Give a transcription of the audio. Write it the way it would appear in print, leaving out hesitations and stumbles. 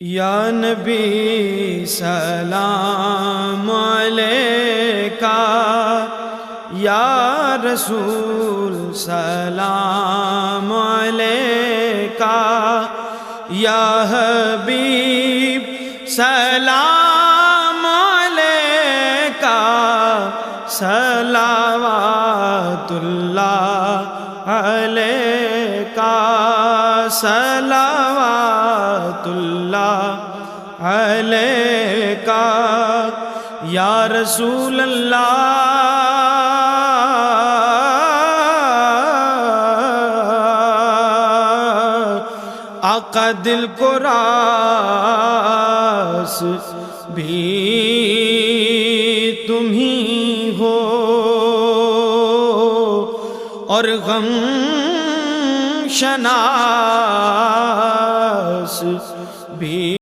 یا نبی سلام علیکہ، یا رسول سلام علیکہ، یا حبیب سلام علیکہ، صلوات اللہ علیکہ، صلوات اللہ علیکہ، یا رسول اللہ، آقا دل کو راس بھی تم ہی ہو، اور غم شناس